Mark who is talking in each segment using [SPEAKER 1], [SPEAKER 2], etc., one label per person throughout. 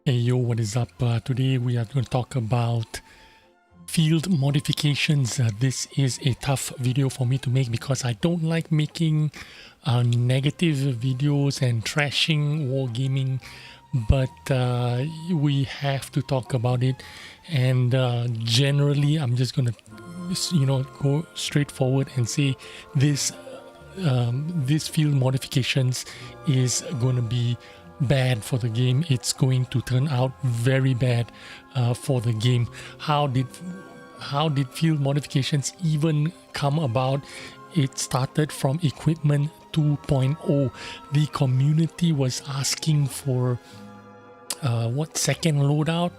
[SPEAKER 1] Hey yo, what is up? Today we are going to talk about field modifications. This is a tough video for me to make because I don't like making negative videos and trashing wargaming, but we have to talk about it. And generally, I'm just going to, go straight forward and say this field modifications is going to be bad for the game. It's going to turn out very bad for the game. How did field modifications even come about? It started from equipment 2.0. The community was asking for second loadout,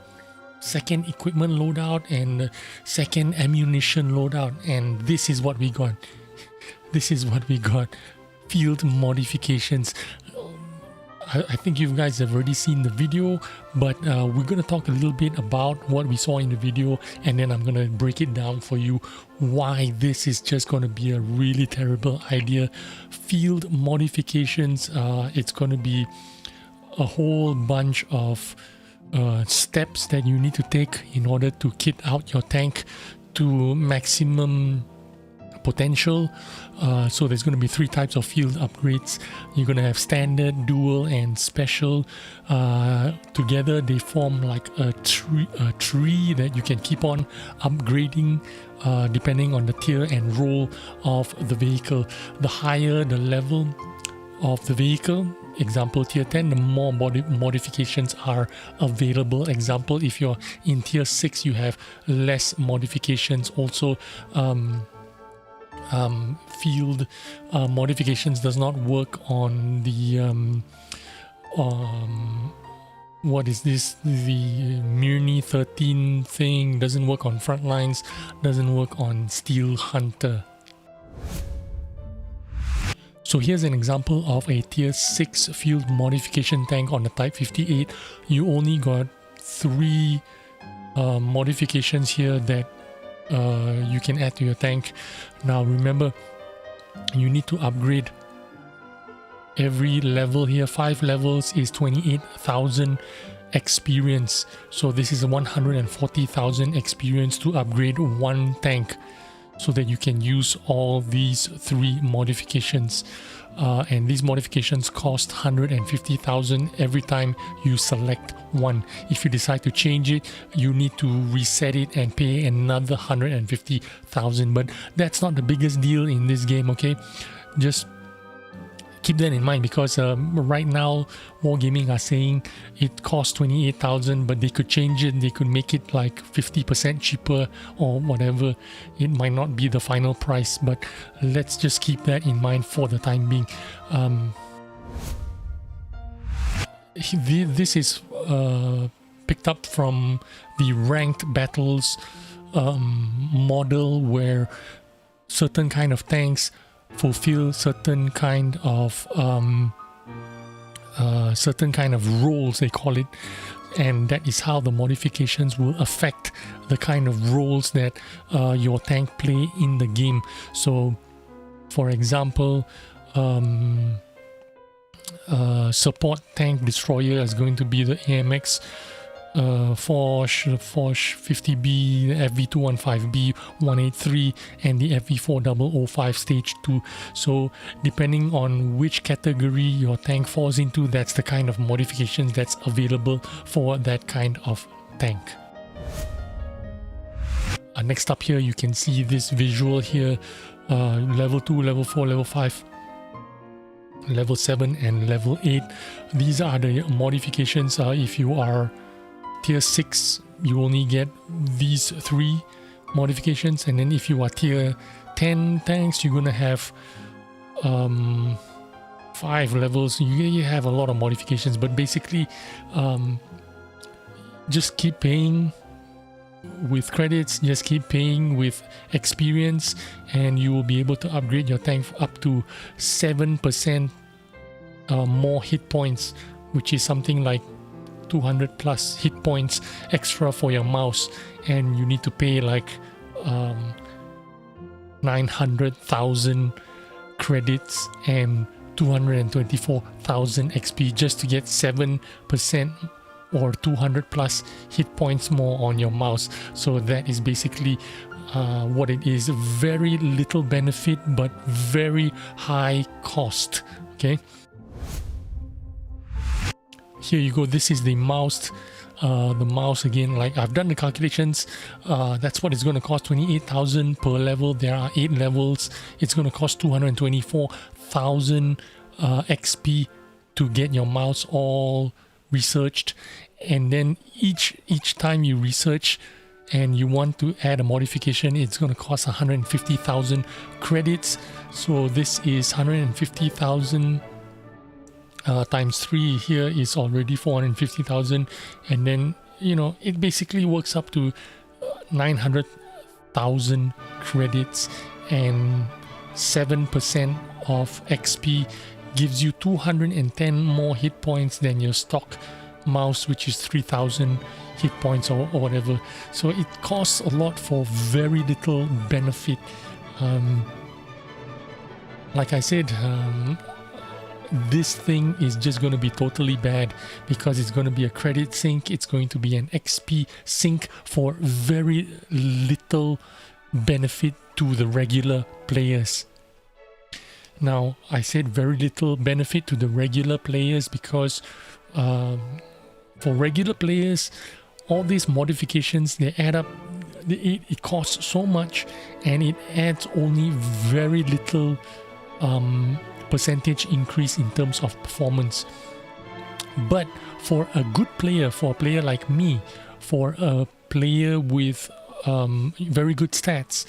[SPEAKER 1] second equipment loadout, and second ammunition loadout, and this is what we got. This is what we got. Field modifications. I think you guys have already seen the video, but we're going to talk a little bit about what we saw in the video, and then I'm going to break it down for you why this is just going to be a really terrible idea. Field modifications, it's going to be a whole bunch of steps that you need to take in order to kit out your tank to maximum potential. So there's going to be three types of field upgrades. You're going to have standard, dual, and special. Together they form like a tree that you can keep on upgrading depending on the tier and role of the vehicle. The higher the level of the vehicle, example tier 10, the more modifications are available. Example, if you're in tier 6, you have less modifications. Also, field modifications does not work on the what is this, the Myrni 13 thing, doesn't work on frontlines, doesn't work on Steel Hunter. So here's an example of a tier 6 field modification tank on the Type 58. You only got 3 modifications here that you can add to your tank. Now remember, you need to upgrade every level here. 5 levels is 28,000 experience, so this is 140,000 experience to upgrade one tank so that you can use all these 3 modifications. And these modifications cost 150,000 every time you select one. If you decide to change it, you need to reset it and pay another 150,000. But that's not the biggest deal in this game, okay? Just keep that in mind, because right now Wargaming are saying it costs 28,000, but they could change it. They could make it like 50% cheaper or whatever. It might not be the final price, but let's just keep that in mind for the time being. This is picked up from the ranked battles model, where certain kind of tanks fulfill certain kind of roles, they call it, and that is how the modifications will affect the kind of roles that your tank play in the game. So for example, support tank destroyer is going to be the AMX Forge 50B, FV215B 183, and the FV4005 stage 2. So depending on which category your tank falls into, that's the kind of modifications that's available for that kind of tank. Next up here, you can see this visual here, level 2, level 4, level 5, level 7, and level 8. These are the modifications. If you are tier 6, you only get these 3 modifications, and then if you are tier 10 tanks, you're gonna have 5 levels. You have a lot of modifications, but basically just keep paying with credits, just keep paying with experience, and you will be able to upgrade your tank up to 7% more hit points, which is something like 200 plus hit points extra for your mouse, and you need to pay like 900,000 credits and 224,000 XP just to get 7% or 200 plus hit points more on your mouse. So that is basically what it is. Very little benefit but very high cost. Okay, here you go. This is the mouse. The mouse again, like I've done the calculations, that's what it's going to cost, 28,000 per level. There are 8 levels. It's going to cost 224,000 XP to get your mouse all researched. And then each time you research and you want to add a modification, it's going to cost 150,000 credits. So this is 150,000 times 3 here is already 450,000, and then it basically works up to 900,000 credits, and 7% of XP gives you 210 more hit points than your stock mouse, which is 3,000 hit points or whatever. So it costs a lot for very little benefit. Like I said, this thing is just going to be totally bad because it's going to be a credit sink. It's going to be an XP sink for very little benefit to the regular players. Now, I said very little benefit to the regular players because for regular players, all these modifications, they add up. It costs so much, and it adds only very little percentage increase in terms of performance. But for a good player, for a player like me, for a player with very good stats,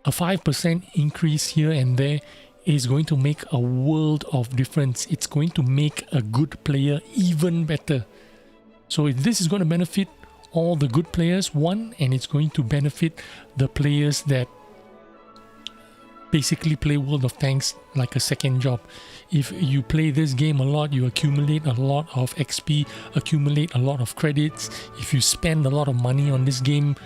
[SPEAKER 1] a 5% increase here and there is going to make a world of difference. It's going to make a good player even better. So this is going to benefit all the good players, one, and it's going to benefit the players that basically play World of Tanks like a second job. If you play this game a lot, you accumulate a lot of XP, accumulate a lot of credits. If you spend a lot of money on this game,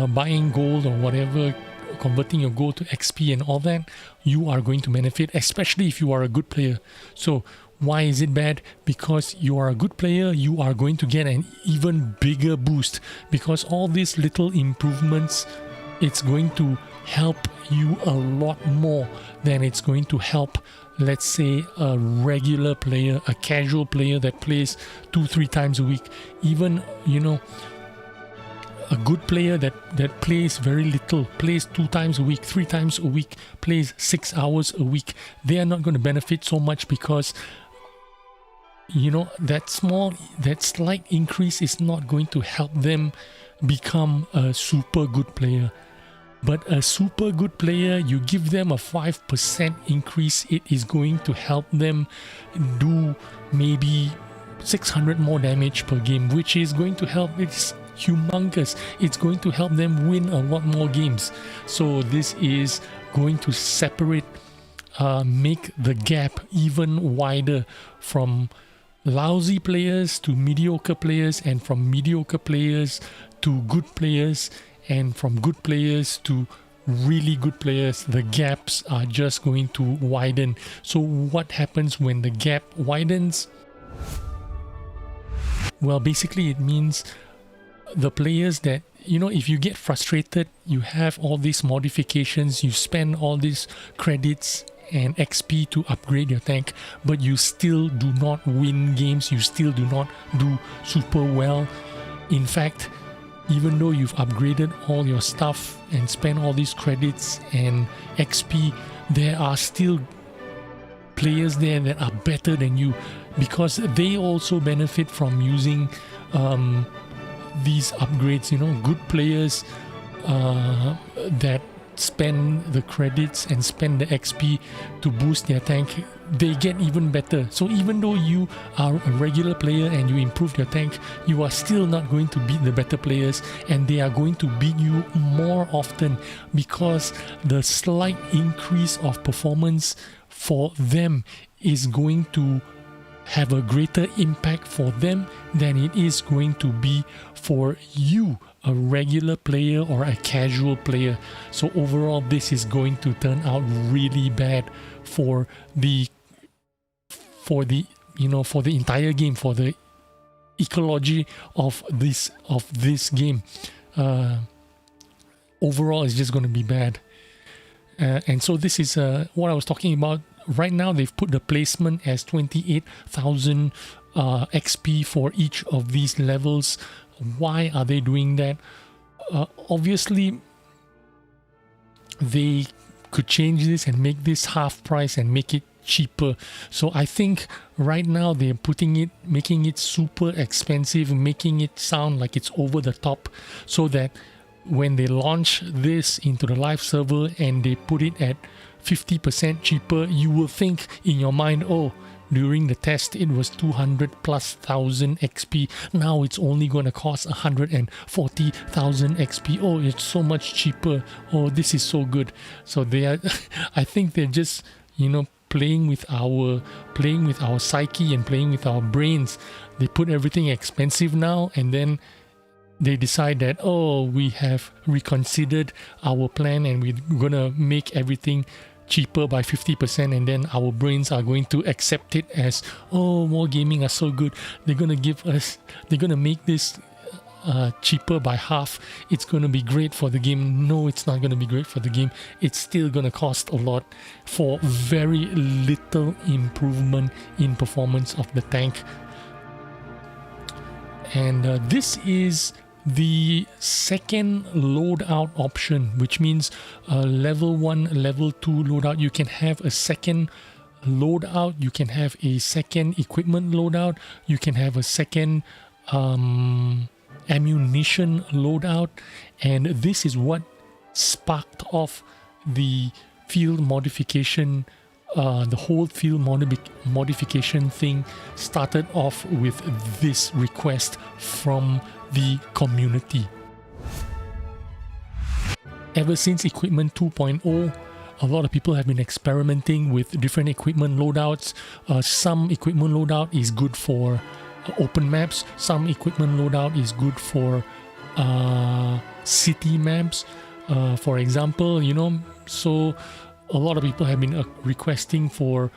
[SPEAKER 1] buying gold or whatever, converting your gold to XP and all that, you are going to benefit, especially if you are a good player. So why is it bad? Because you are a good player, you are going to get an even bigger boost, because all these little improvements, it's going to help you a lot more than it's going to help, let's say, a regular player, a casual player that plays 2-3 times a week. Even a good player that plays very little, plays 2 times a week, 3 times a week, plays 6 hours a week, they are not going to benefit so much, because that slight increase is not going to help them become a super good player. But a super good player, you give them a 5% increase, it is going to help them do maybe 600 more damage per game, which is going to help. It's humongous. It's going to help them win a lot more games. So this is going to separate, make the gap even wider from lousy players to mediocre players, and from mediocre players to good players, and from good players to really good players. The gaps are just going to widen. So what happens when the gap widens? Well, basically it means the players that, if you get frustrated, you have all these modifications, you spend all these credits and XP to upgrade your tank, but you still do not win games, you still do not do super well. In fact, even though you've upgraded all your stuff and spent all these credits and XP, there are still players there that are better than you, because they also benefit from using these upgrades. Good players that spend the credits and spend the XP to boost their tank, they get even better. So even though you are a regular player and you improve your tank, you are still not going to beat the better players, and they are going to beat you more often, because the slight increase of performance for them is going to have a greater impact for them than it is going to be for you, a regular player or a casual player. So overall, this is going to turn out really bad for the entire game, for the ecology of this game. Overall, it's just going to be bad. And so this is what I was talking about. Right now, they've put the placement as 28,000 XP for each of these levels. Why are they doing that? Obviously, they could change this and make this half price and make it cheaper. So I think right now they're making it super expensive, making it sound like it's over the top, so that when they launch this into the live server and they put it at 50% cheaper, you will think in your mind, oh, during the test it was 200,000+ XP, now it's only going to cost 140,000 XP. Oh, it's so much cheaper. Oh, this is so good. So they are I think they're just, you know, playing with our psyche and playing with our brains. They put everything expensive now, and then they decide that, oh, we have reconsidered our plan and we're gonna make everything cheaper by 50%, and then our brains are going to accept it as, oh, more gaming are so good, they're gonna make this cheaper by half, it's gonna be great for the game. No, it's not gonna be great for the game. It's still gonna cost a lot for very little improvement in performance of the tank. And this is the second loadout option, which means level 1, level 2 loadout. You can have a second loadout, you can have a second equipment loadout, you can have a second ammunition loadout, and this is what sparked off the field modification. The whole field modification thing started off with this request from the community. Ever since equipment 2.0, a lot of people have been experimenting with different equipment loadouts. Some equipment loadout is good for open maps, some equipment loadout is good for city maps, for example, you know. So a lot of people have been requesting for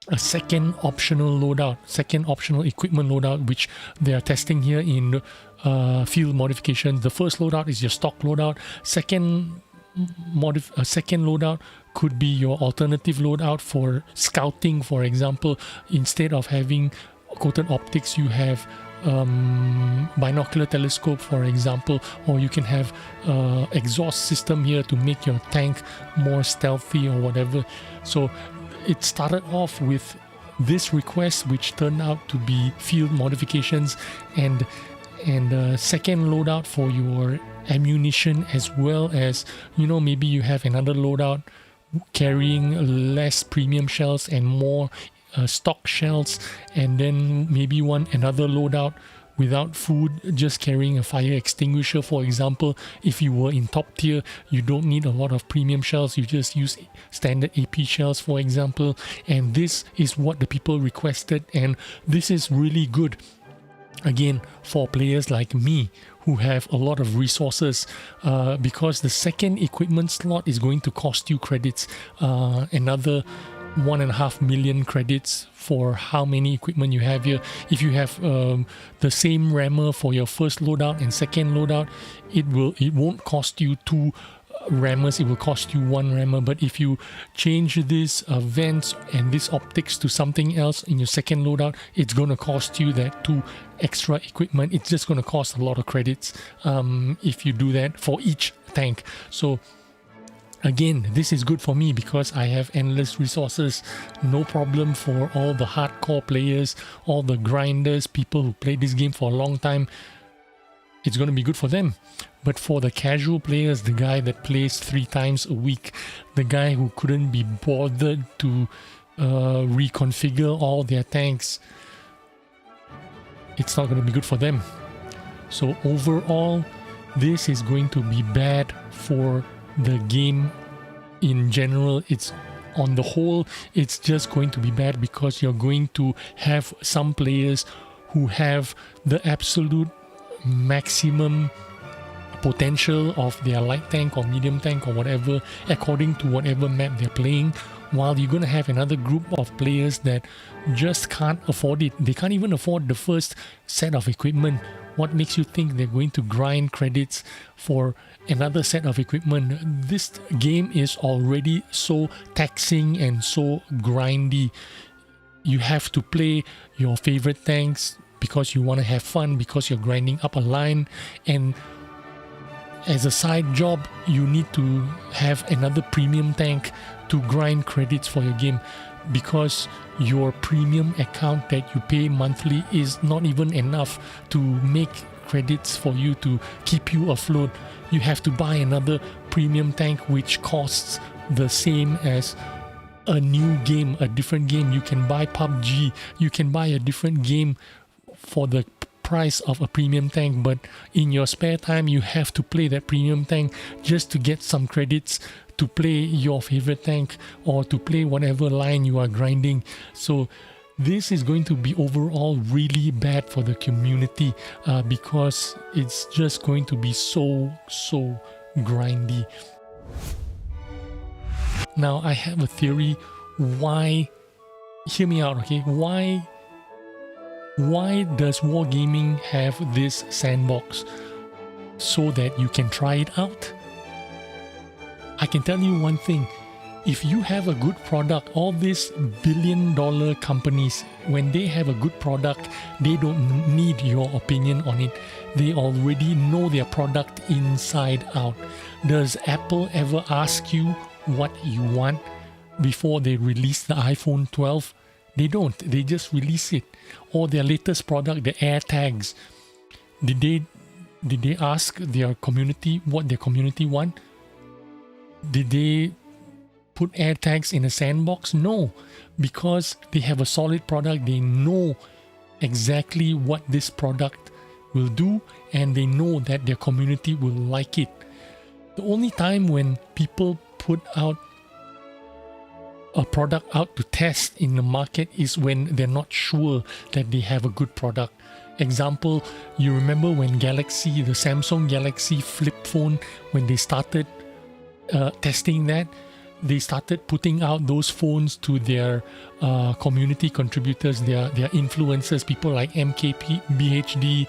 [SPEAKER 1] a second optional loadout, second optional equipment loadout, which they are testing here in field modification. The first loadout is your stock loadout. Second loadout could be your alternative loadout for scouting, for example. Instead of having coated optics, you have binocular telescope, for example, or you can have exhaust system here to make your tank more stealthy or whatever. So it started off with this request, which turned out to be field modifications, and second loadout for your ammunition, as well as, you know, maybe you have another loadout carrying less premium shells and more stock shells, and then maybe another loadout without food, just carrying a fire extinguisher, for example. If you were in top tier, you don't need a lot of premium shells, you just use standard AP shells, for example. And this is what the people requested, and this is really good, again, for players like me who have a lot of resources, because the second equipment slot is going to cost you credits, another 1.5 million credits for how many equipment you have here. If you have the same rammer for your first loadout and second loadout, it won't cost you 2 rammers, it will cost you 1 rammer. But if you change this vents and this optics to something else in your second loadout, it's going to cost you that 2 extra equipment. It's just going to cost a lot of credits if you do that for each tank. So again, this is good for me because I have endless resources. No problem for all the hardcore players, all the grinders, people who play this game for a long time. It's going to be good for them. But for the casual players, the guy that plays 3 times a week, the guy who couldn't be bothered to reconfigure all their tanks, it's not going to be good for them. So overall, this is going to be bad for the game in general. It's on the whole, it's just going to be bad because you're going to have some players who have the absolute maximum potential of their light tank or medium tank or whatever, according to whatever map they're playing, while you're going to have another group of players that just can't afford it. They can't even afford the first set of equipment. What makes you think they're going to grind credits for another set of equipment? This game is already so taxing and so grindy. You have to play your favorite tanks because you want to have fun, because you're grinding up a line, and as a side job you need to have another premium tank to grind credits for your game, because your premium account that you pay monthly is not even enough to make credits for you to keep you afloat. You have to buy another premium tank which costs the same as a new game, a different game. You can buy PUBG, you can buy a different game for the price of a premium tank, but in your spare time you have to play that premium tank just to get some credits to play your favorite tank or to play whatever line you are grinding. So this is going to be overall really bad for the community because it's just going to be so grindy. Now I have a theory why, hear me out, okay? Why does Wargaming have this sandbox? So that you can try it out? I can tell you one thing. If you have a good product, all these billion-dollar companies, when they have a good product, they don't need your opinion on it. They already know their product inside out. Does Apple ever ask you what you want before they release the iPhone 12? They don't. They just release it. Or their latest product, the AirTags. Did they ask their community what their community want? Did they put AirTags in a sandbox? No, because they have a solid product. They know exactly what this product will do, and they know that their community will like it. The only time when people put out a product out to test in the market is when they're not sure that they have a good product. Example, you remember when the Samsung Galaxy flip phone, when they started testing that, they started putting out those phones to their community contributors, their influencers, people like MKP, BHD,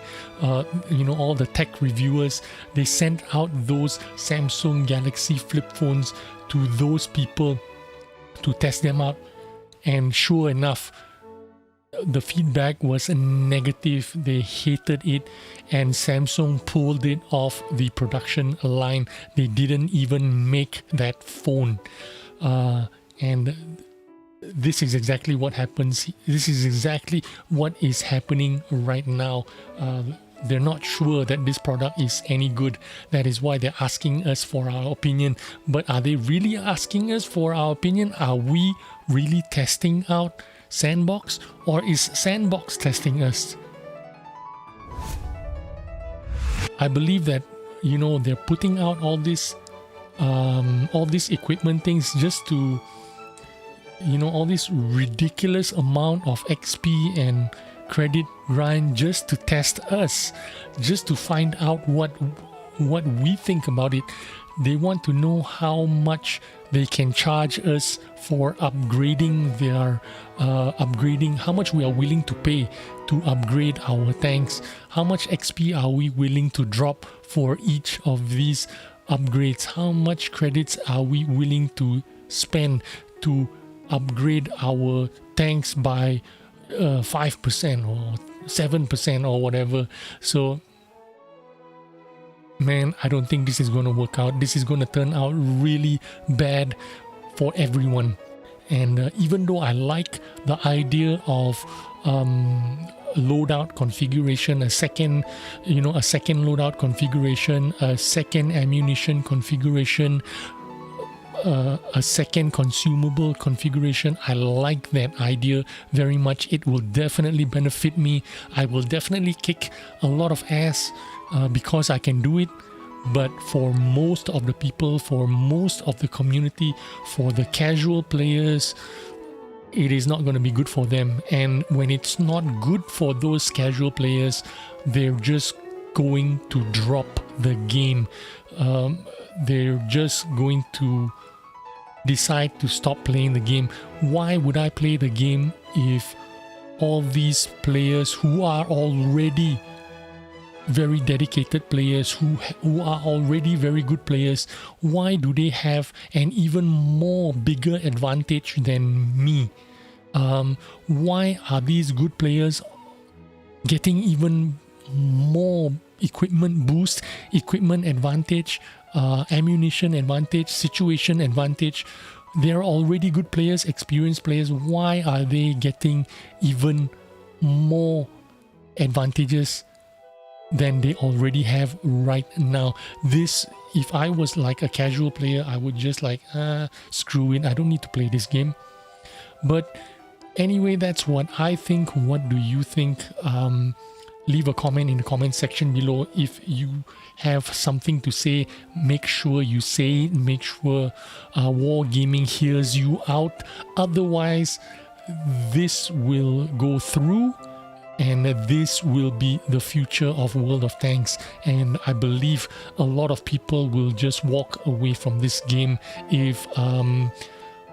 [SPEAKER 1] all the tech reviewers. They sent out those Samsung Galaxy flip phones to those people to test them out, and sure enough, the feedback was negative. They hated it, and Samsung pulled it off the production line. They didn't even make that phone, and this is exactly what happens. This is exactly what is happening right now. They're not sure that this product is any good. That is why they're asking us for our opinion. But are they really asking us for our opinion? Are we really testing out Sandbox, or is Sandbox testing us? I believe that they're putting out all these equipment things just to all this ridiculous amount of XP and credit grind just to test us, just to find out what we think about it. They want to know how much they can charge us for upgrading their how much we are willing to pay to upgrade our tanks, how much XP are we willing to drop for each of these upgrades, how much credits are we willing to spend to upgrade our tanks by 5% or 7% or whatever. So man, I don't think this is going to work out. This is going to turn out really bad for everyone. And even though I like the idea of loadout configuration, a second loadout configuration, a second ammunition configuration, a second consumable configuration, I like that idea very much. It will definitely benefit me. I will definitely kick a lot of ass because I can do it. But for most of the people, for most of the community, for the casual players, it is not going to be good for them. And when it's not good for those casual players, they're just going to drop the game. They're just going to decide to stop playing the game. Why would I play the game if all these players who are already very dedicated players, who are already very good players, why do they have an even more bigger advantage than me? Why are these good players getting even more equipment boost, equipment advantage, ammunition advantage, situation advantage? They're already good players, experienced players. Why are they getting even more advantages than they already have right now? This, if I was like a casual player, I would just like, screw it, I don't need to play this game. But anyway, that's what I think. What do you think? Leave a comment in the comment section below. If you have something to say, make sure you say it. Make sure Wargaming hears you out. Otherwise, this will go through, and this will be the future of World of Tanks. And I believe a lot of people will just walk away from this game if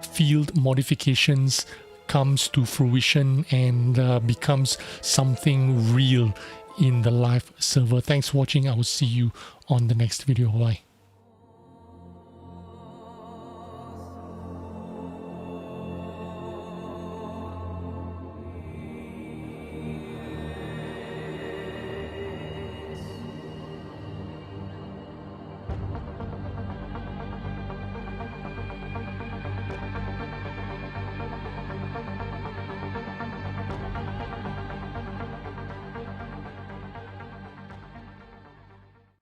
[SPEAKER 1] field modifications comes to fruition and becomes something real in the live server. Thanks for watching. I will see you on the next video. Bye.